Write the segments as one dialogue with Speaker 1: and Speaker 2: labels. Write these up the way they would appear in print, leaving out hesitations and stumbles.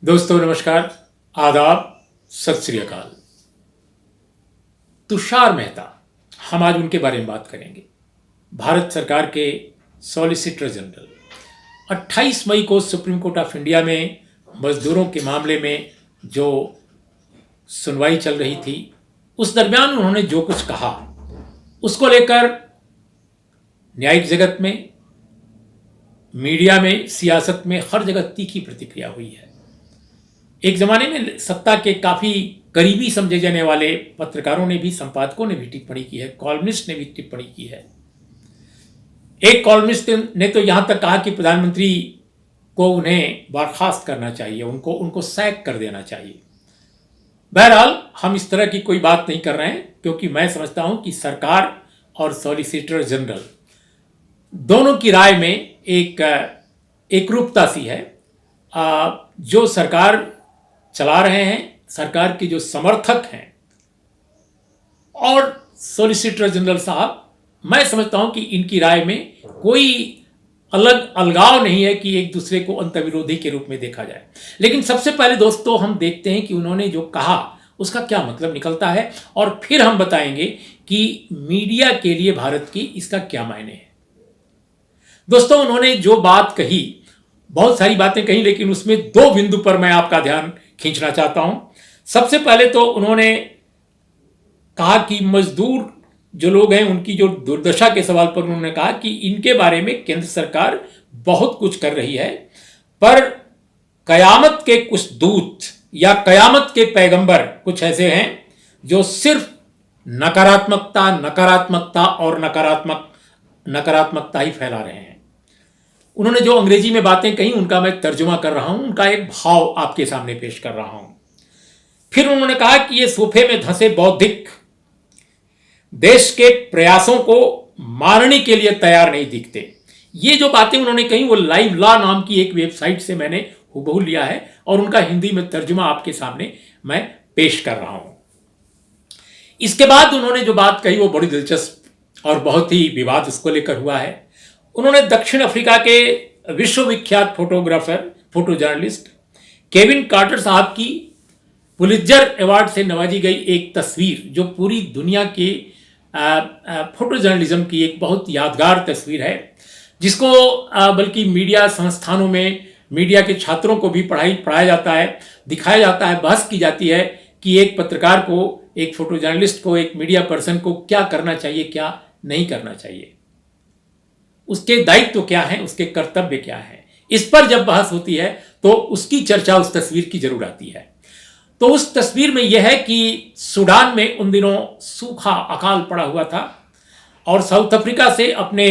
Speaker 1: दोस्तों नमस्कार, आदाब, सत श्री अकाल। तुषार मेहता, हम आज उनके बारे में बात करेंगे। भारत सरकार के सॉलिसिटर जनरल 28 मई को सुप्रीम कोर्ट ऑफ इंडिया में मजदूरों के मामले में जो सुनवाई चल रही थी, उस दरमियान उन्होंने जो कुछ कहा उसको लेकर न्यायिक जगत में, मीडिया में, सियासत में हर जगह तीखी प्रतिक्रिया हुई है। एक जमाने में सत्ता के काफी करीबी समझे जाने वाले पत्रकारों ने भी, संपादकों ने भी टिप्पणी की है, कॉलमिस्ट ने भी टिप्पणी की है। एक कॉलमिस्ट ने तो यहां तक कहा कि प्रधानमंत्री को उन्हें बर्खास्त करना चाहिए, उनको सैक कर देना चाहिए। बहरहाल हम इस तरह की कोई बात नहीं कर रहे हैं, क्योंकि मैं समझता हूं कि सरकार और सॉलिसिटर जनरल दोनों की राय में एक एकरूपता सी है। जो सरकार चला रहे हैं, सरकार के जो समर्थक हैं, और सॉलिसिटर जनरल साहब, मैं समझता हूं कि इनकी राय में कोई अलगाव नहीं है कि एक दूसरे को अंतर्विरोधी के रूप में देखा जाए। लेकिन सबसे पहले दोस्तों हम देखते हैं कि उन्होंने जो कहा उसका क्या मतलब निकलता है, और फिर हम बताएंगे कि मीडिया के लिए भारत की इसका क्या मायने है। दोस्तों, उन्होंने जो बात कही, बहुत सारी बातें कही, लेकिन उसमें दो बिंदु पर मैं आपका ध्यान खींचना चाहता हूं। सबसे पहले तो उन्होंने कहा कि मजदूर जो लोग हैं उनकी जो दुर्दशा के सवाल पर उन्होंने कहा कि इनके बारे में केंद्र सरकार बहुत कुछ कर रही है, पर कयामत के कुछ दूत या कयामत के पैगंबर कुछ ऐसे हैं जो सिर्फ नकारात्मकता, नकारात्मकता और नकारात्मकता ही फैला रहे हैं। उन्होंने जो अंग्रेजी में बातें कही उनका मैं तर्जुमा कर रहा हूं, उनका एक भाव आपके सामने पेश कर रहा हूं। फिर उन्होंने कहा कि ये सोफे में धंसे बौद्धिक देश के प्रयासों को मारने के लिए तैयार नहीं दिखते। ये जो बातें उन्होंने कही वो लाइव लॉ नाम की एक वेबसाइट से मैंने हुबहू लिया है, और उनका हिंदी में तर्जुमा आपके सामने मैं पेश कर रहा हूं। इसके बाद उन्होंने जो बात कही वो बड़ी दिलचस्प और बहुत ही विवाद उसको लेकर हुआ है। उन्होंने दक्षिण अफ्रीका के विश्वविख्यात photographer, photo journalist Kevin Carter साहब की पुलित्जर अवार्ड से नवाजी गई एक तस्वीर, जो पूरी दुनिया के फोटो जर्नलिज्म की एक बहुत यादगार तस्वीर है, जिसको बल्कि मीडिया संस्थानों में मीडिया के छात्रों को भी पढ़ाया जाता है, दिखाया जाता है, बहस की जाती है कि एक पत्रकार को, एक फोटो जर्नलिस्ट को, एक मीडिया पर्सन को क्या करना चाहिए, क्या नहीं करना चाहिए, उसके दायित्व क्या है, उसके कर्तव्य क्या है। इस पर जब बहस होती है तो उसकी चर्चा उस तस्वीर की जरूर आती है। तो उस तस्वीर में यह है कि सूडान में उन दिनों सूखा, अकाल पड़ा हुआ था, और साउथ अफ्रीका से अपने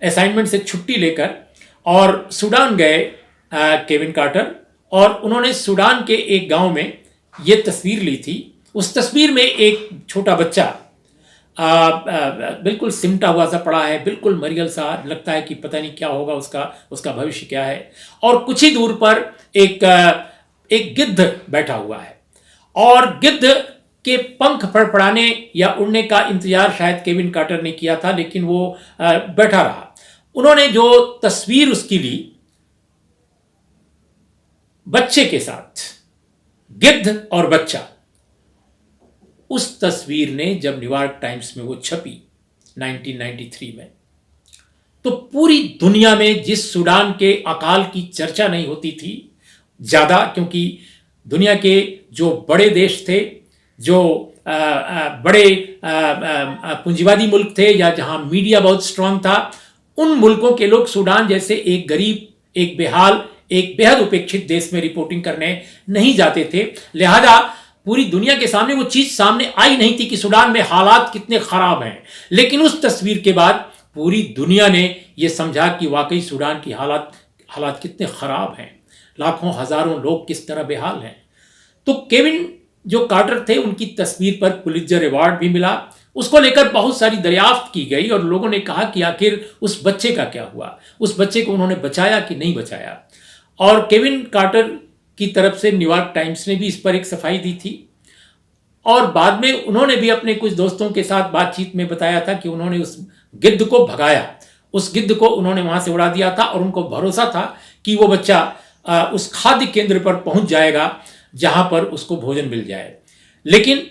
Speaker 1: असाइनमेंट से छुट्टी लेकर और सूडान गए केविन कार्टर, और उन्होंने सूडान के एक गांव में ये तस्वीर ली थी। उस तस्वीर में एक छोटा बच्चा बिल्कुल सिमटा हुआ सा पड़ा है, बिल्कुल मरियल सा, लगता है कि पता नहीं क्या होगा, उसका भविष्य क्या है। और कुछ ही दूर पर एक गिद्ध बैठा हुआ है, और गिद्ध के पंख फड़फड़ाने या उड़ने का इंतजार शायद केविन कार्टर ने किया था, लेकिन वो बैठा रहा। उन्होंने जो तस्वीर उसकी ली बच्चे के साथ, गिद्ध और बच्चा, उस तस्वीर ने जब न्यूयॉर्क टाइम्स में वो छपी 1993 में, तो पूरी दुनिया में जिस सूडान के अकाल की चर्चा नहीं होती थी ज्यादा, क्योंकि दुनिया के जो बड़े देश थे, जो बड़े पूंजीवादी मुल्क थे, या जहां मीडिया बहुत स्ट्रांग था, उन मुल्कों के लोग सूडान जैसे एक गरीब, एक बेहाल, एक बेहद उपेक्षित देश में रिपोर्टिंग करने नहीं जाते थे। लिहाजा पूरी दुनिया के सामने वो चीज सामने आई नहीं थी कि सूडान में हालात कितने खराब हैं। लेकिन उस तस्वीर के बाद पूरी दुनिया ने यह समझा कि वाकई सूडान की हालात कितने खराब हैं, लाखों हजारों लोग किस तरह बेहाल हैं। तो केविन जो कार्टर थे, उनकी तस्वीर पर पुलित्जर अवार्ड भी मिला। उसको लेकर बहुत सारी दरियाफ्त की गई, और लोगों ने कहा कि आखिर उस बच्चे का क्या हुआ, उस बच्चे को उन्होंने बचाया कि नहीं बचाया। और केविन कार्टर की तरफ से न्यूयॉर्क टाइम्स ने भी इस पर एक सफाई दी थी, और बाद में उन्होंने भी अपने कुछ दोस्तों के साथ बातचीत में बताया था कि उन्होंने उस गिद्ध को भगाया, उस गिद्ध को उन्होंने वहां से उड़ा दिया था, और उनको भरोसा था कि वो बच्चा उस खाद्य केंद्र पर पहुंच जाएगा जहां पर उसको भोजन मिल जाए। लेकिन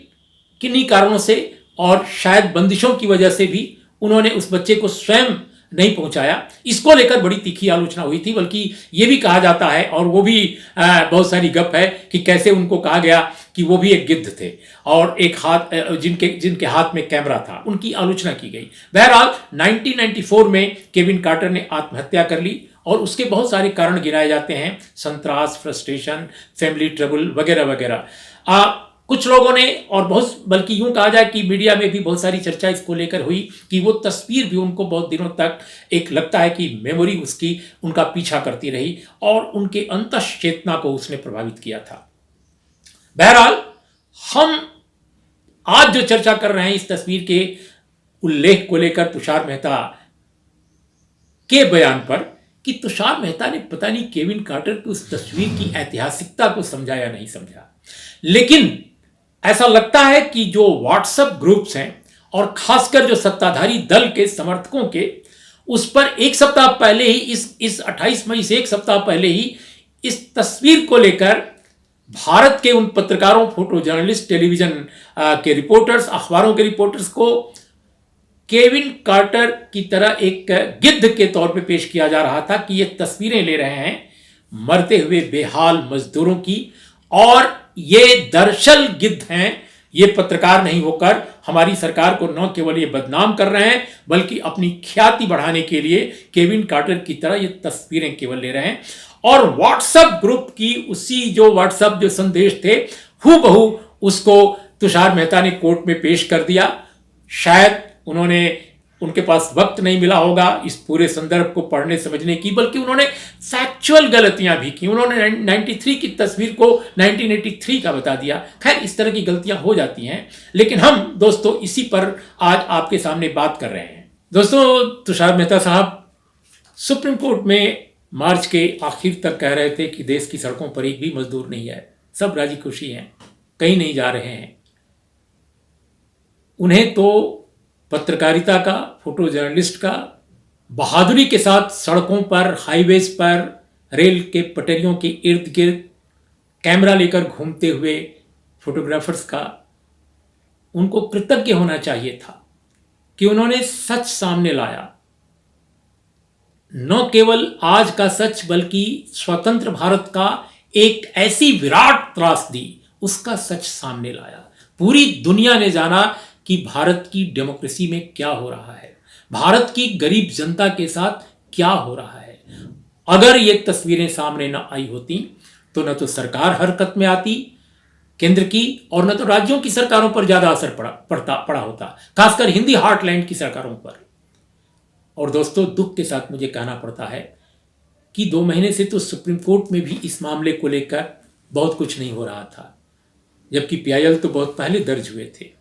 Speaker 1: किन्हीं कारणों से और शायद बंदिशों की वजह से भी उन्होंने उस बच्चे को स्वयं नहीं पहुंचाया। इसको लेकर बड़ी तीखी आलोचना हुई थी, बल्कि ये भी कहा जाता है और वो भी बहुत सारी गप है कि कैसे उनको कहा गया कि वो भी एक गिद्ध थे और एक हाथ जिनके हाथ में कैमरा था, उनकी आलोचना की गई। बहरहाल 1994 में केविन कार्टर ने आत्महत्या कर ली और उसके बहुत सारे कारण गिनाए जाते हैं, संत्रास, फ्रस्ट्रेशन, फैमिली ट्रबल वगैरह वगैरह। कुछ लोगों ने और बहुत, बल्कि यूं कहा जाए कि मीडिया में भी बहुत सारी चर्चा इसको लेकर हुई कि वो तस्वीर भी उनको बहुत दिनों तक एक लगता है कि मेमोरी उसकी उनका पीछा करती रही और उनके अंतः चेतना को उसने प्रभावित किया था। बहरहाल हम आज जो चर्चा कर रहे हैं इस तस्वीर के उल्लेख को लेकर तुषार मेहता के बयान पर कि तुषार मेहता ने पता नहीं केविन कार्टर की उस तस्वीर की ऐतिहासिकता को समझा या नहीं समझा, लेकिन ऐसा लगता है कि जो व्हाट्सएप ग्रुप्स हैं और खासकर जो सत्ताधारी दल के समर्थकों के, उस पर एक सप्ताह पहले ही इस 28 मई से एक सप्ताह पहले ही इस तस्वीर को लेकर भारत के उन पत्रकारों, फोटो जर्नलिस्ट, टेलीविजन के रिपोर्टर्स, अखबारों के रिपोर्टर्स को केविन कार्टर की तरह एक गिद्ध के तौर पे पेश किया जा रहा था कि ये तस्वीरें ले रहे हैं मरते हुए बेहाल मजदूरों की और ये दरअसल गिद्ध हैं, ये पत्रकार नहीं होकर हमारी सरकार को न केवल ये बदनाम कर रहे हैं बल्कि अपनी ख्याति बढ़ाने के लिए केविन कार्टर की तरह ये तस्वीरें केवल ले रहे हैं। और व्हाट्सएप ग्रुप की उसी जो व्हाट्सएप जो संदेश थे हूबहू उसको तुषार मेहता ने कोर्ट में पेश कर दिया। शायद उनके पास वक्त नहीं मिला होगा इस पूरे संदर्भ को पढ़ने समझने की, बल्कि उन्होंने फैक्चुअल गलतियां भी की। उन्होंने 93 की तस्वीर को 1983 का बता दिया। खैर, इस तरह की गलतियां हो जाती हैं, लेकिन हम दोस्तों इसी पर आज आपके सामने बात कर रहे हैं। दोस्तों, तुषार मेहता साहब सुप्रीम कोर्ट में मार्च के आखिर तक कह रहे थे कि देश की सड़कों पर एक भी मजदूर नहीं है, सब राजी खुशी हैं, कहीं नहीं जा रहे हैं। उन्हें तो पत्रकारिता का, फोटो जर्नलिस्ट का बहादुरी के साथ सड़कों पर, हाईवेज पर, रेल के पटरियों के इर्द गिर्द कैमरा लेकर घूमते हुए फोटोग्राफर्स का उनको कृतज्ञ होना चाहिए था कि उन्होंने सच सामने लाया। न केवल आज का सच बल्कि स्वतंत्र भारत का एक ऐसी विराट त्रासदी, उसका सच सामने लाया। पूरी दुनिया ने जाना कि भारत की डेमोक्रेसी में क्या हो रहा है, भारत की गरीब जनता के साथ क्या हो रहा है। अगर ये तस्वीरें सामने न आई होती तो न तो सरकार हरकत में आती केंद्र की और न तो राज्यों की सरकारों पर ज्यादा असर पड़ा होता, खासकर हिंदी हार्टलैंड की सरकारों पर। और दोस्तों, दुख के साथ मुझे कहना पड़ता है कि 2 महीने से तो सुप्रीम कोर्ट में भी इस मामले को लेकर बहुत कुछ नहीं हो रहा था, जबकि PIL तो बहुत पहले दर्ज हुए थे।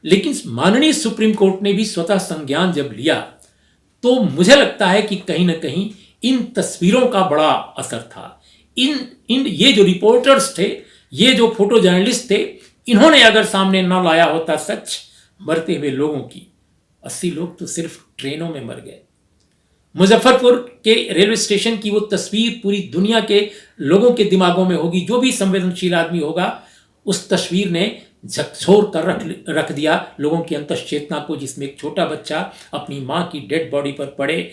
Speaker 1: लेकिन माननीय सुप्रीम कोर्ट ने भी स्वतः संज्ञान जब लिया तो मुझे लगता है कि कहीं ना कहीं इन तस्वीरों का बड़ा असर था। ये जो रिपोर्टर्स थे, ये जो फोटो जर्नलिस्ट थे, इन्होंने अगर सामने न लाया होता सच मरते हुए लोगों की, 80 लोग तो सिर्फ ट्रेनों में मर गए। मुजफ्फरपुर के रेलवे स्टेशन की वो तस्वीर पूरी दुनिया के लोगों के दिमागों में होगी। जो भी संवेदनशील आदमी होगा, उस तस्वीर ने झकझोर कर रख दिया लोगों की अंतश्चेतना को, जिसमें एक छोटा बच्चा अपनी मां की डेड बॉडी पर पड़े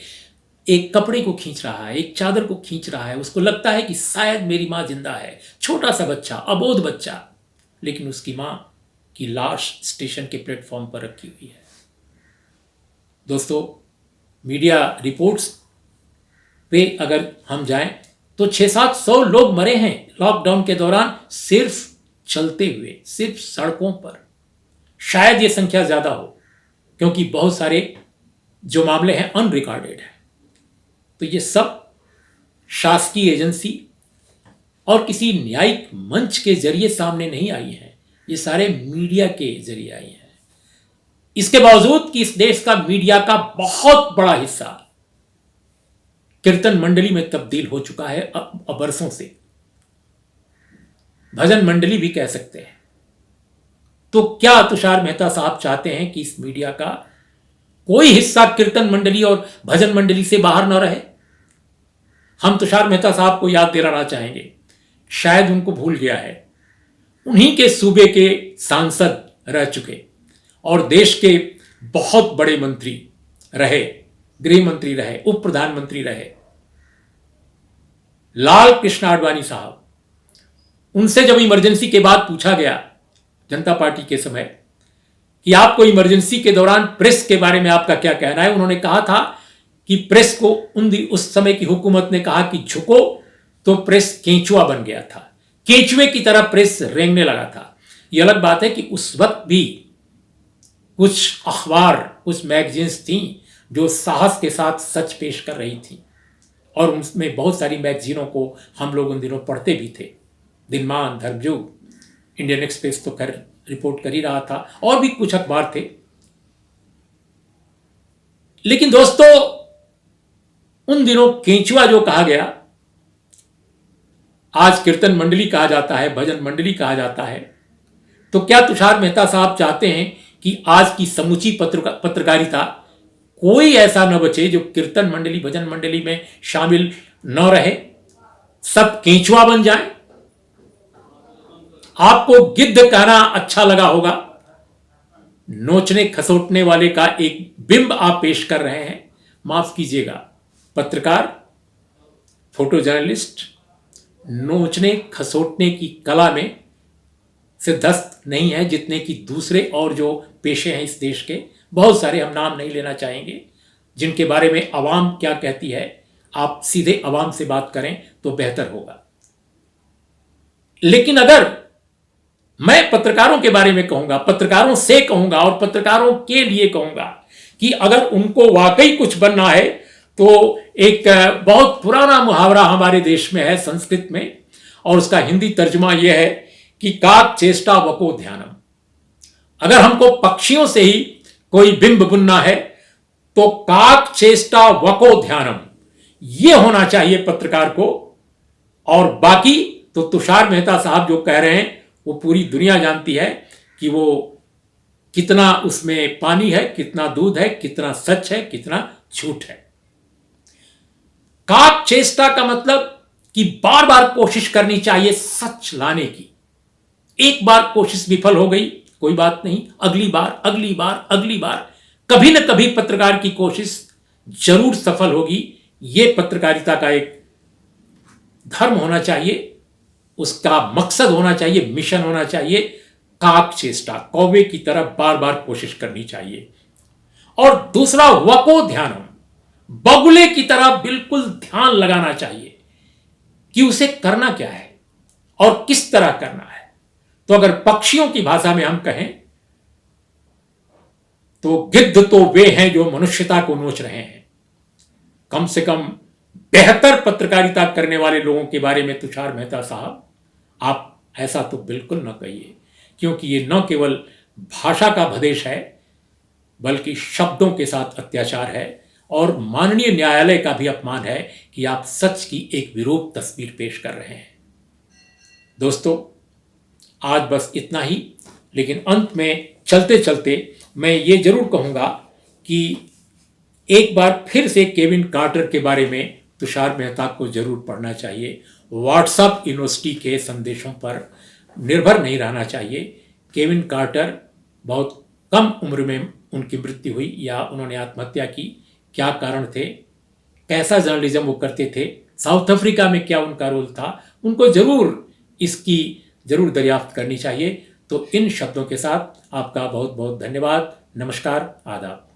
Speaker 1: एक कपड़े को खींच रहा है, एक चादर को खींच रहा है। उसको लगता है कि शायद मेरी मां जिंदा है। छोटा सा बच्चा, अबोध बच्चा, लेकिन उसकी मां की लाश स्टेशन के प्लेटफॉर्म पर रखी हुई है। दोस्तों, मीडिया रिपोर्ट्स पे अगर हम जाएं तो 600-700 लोग मरे हैं लॉकडाउन के दौरान, सिर्फ चलते हुए, सिर्फ सड़कों पर। शायद ये संख्या ज्यादा हो क्योंकि बहुत सारे जो मामले हैं अनरिकॉर्डेड हैं। तो ये सब शासकीय एजेंसी और किसी न्यायिक मंच के जरिए सामने नहीं आई हैं, ये सारे मीडिया के जरिए आई हैं। इसके बावजूद कि इस देश का मीडिया का बहुत बड़ा हिस्सा कीर्तन मंडली में तब्दील हो चुका है अब बरसों से, भजन मंडली भी कह सकते हैं। तो क्या तुषार मेहता साहब चाहते हैं कि इस मीडिया का कोई हिस्सा कीर्तन मंडली और भजन मंडली से बाहर न रहे? हम तुषार मेहता साहब को याद दिलाना चाहेंगे, शायद उनको भूल गया है, उन्हीं के सूबे के सांसद रह चुके और देश के बहुत बड़े मंत्री रहे, गृह मंत्री रहे, उप प्रधानमंत्री रहे, लाल कृष्ण आडवाणी साहब। उनसे जब इमरजेंसी के बाद पूछा गया जनता पार्टी के समय कि आपको इमरजेंसी के दौरान प्रेस के बारे में आपका क्या कहना है, उन्होंने कहा था कि प्रेस को उस समय की हुकूमत ने कहा कि झुको, तो प्रेस केंचुआ बन गया था, केंचुए की तरह प्रेस रेंगने लगा था। यह अलग बात है कि उस वक्त भी कुछ अखबार, कुछ मैगजीन्स थी जो साहस के साथ सच पेश कर रही थी और उनमें बहुत सारी मैगजीनों को हम लोग उन दिनों पढ़ते भी थे। दिनमान, धर्मयुग, इंडियन एक्सप्रेस तो कर रिपोर्ट कर ही रहा था और भी कुछ अखबार थे। लेकिन दोस्तों, उन दिनों केंचुआ जो कहा गया, आज कीर्तन मंडली कहा जाता है, भजन मंडली कहा जाता है। तो क्या तुषार मेहता साहब चाहते हैं कि आज की समूची पत्रकारिता कोई ऐसा न बचे जो कीर्तन मंडली, भजन मंडली में शामिल न रहे, सब केंचुआ बन जाए? आपको गिद्ध कहना अच्छा लगा होगा, नोचने खसोटने वाले का एक बिंब आप पेश कर रहे हैं। माफ कीजिएगा, पत्रकार, फोटो जर्नलिस्ट नोचने खसोटने की कला में सिद्धस्त नहीं है जितने कि दूसरे और जो पेशे हैं इस देश के। बहुत सारे, हम नाम नहीं लेना चाहेंगे, जिनके बारे में आवाम क्या कहती है, आप सीधे आवाम से बात करें तो बेहतर होगा। लेकिन अगर मैं पत्रकारों के बारे में कहूंगा, पत्रकारों से कहूंगा और पत्रकारों के लिए कहूंगा कि अगर उनको वाकई कुछ बनना है तो एक बहुत पुराना मुहावरा हमारे देश में है, संस्कृत में, और उसका हिंदी तर्जुमा यह है कि काक चेष्टा वको ध्यानम। अगर हमको पक्षियों से ही कोई बिंब बुनना है तो काक चेष्टा वको ध्यानम, यह होना चाहिए पत्रकार को। और बाकी तो तुषार मेहता साहब जो कह रहे हैं वो पूरी दुनिया जानती है कि वो कितना उसमें पानी है, कितना दूध है, कितना सच है, कितना झूठ है। काक चेष्टा का मतलब कि बार बार कोशिश करनी चाहिए सच लाने की। एक बार कोशिश विफल हो गई, कोई बात नहीं, अगली बार, अगली बार, अगली बार, कभी न कभी पत्रकार की कोशिश जरूर सफल होगी। यह पत्रकारिता का एक धर्म होना चाहिए, उसका मकसद होना चाहिए, मिशन होना चाहिए। काक चेष्टा, कौवे की तरह बार बार कोशिश करनी चाहिए। और दूसरा, वको ध्यानम, बगुले की तरह बिल्कुल ध्यान लगाना चाहिए कि उसे करना क्या है और किस तरह करना है। तो अगर पक्षियों की भाषा में हम कहें तो गिद्ध तो वे हैं जो मनुष्यता को नोच रहे हैं। कम से कम बेहतर पत्रकारिता करने वाले लोगों के बारे में तुषार मेहता साहब, आप ऐसा तो बिल्कुल न कहिए, क्योंकि ये न केवल भाषा का भदेश है बल्कि शब्दों के साथ अत्याचार है और माननीय न्यायालय का भी अपमान है कि आप सच की एक विरूप तस्वीर पेश कर रहे हैं। दोस्तों, आज बस इतना ही, लेकिन अंत में चलते चलते मैं ये जरूर कहूँगा कि एक बार फिर से केविन कार्टर के बारे में तुषार मेहता को जरूर पढ़ना चाहिए। व्हाट्सएप यूनिवर्सिटी के संदेशों पर निर्भर नहीं रहना चाहिए। केविन कार्टर बहुत कम उम्र में उनकी मृत्यु हुई या उन्होंने आत्महत्या की, क्या कारण थे, कैसा जर्नलिज्म वो करते थे, साउथ अफ्रीका में क्या उनका रोल था, उनको इसकी जरूर दरियाफ्त करनी चाहिए। तो इन शब्दों के साथ आपका बहुत बहुत धन्यवाद। नमस्कार, आदाब।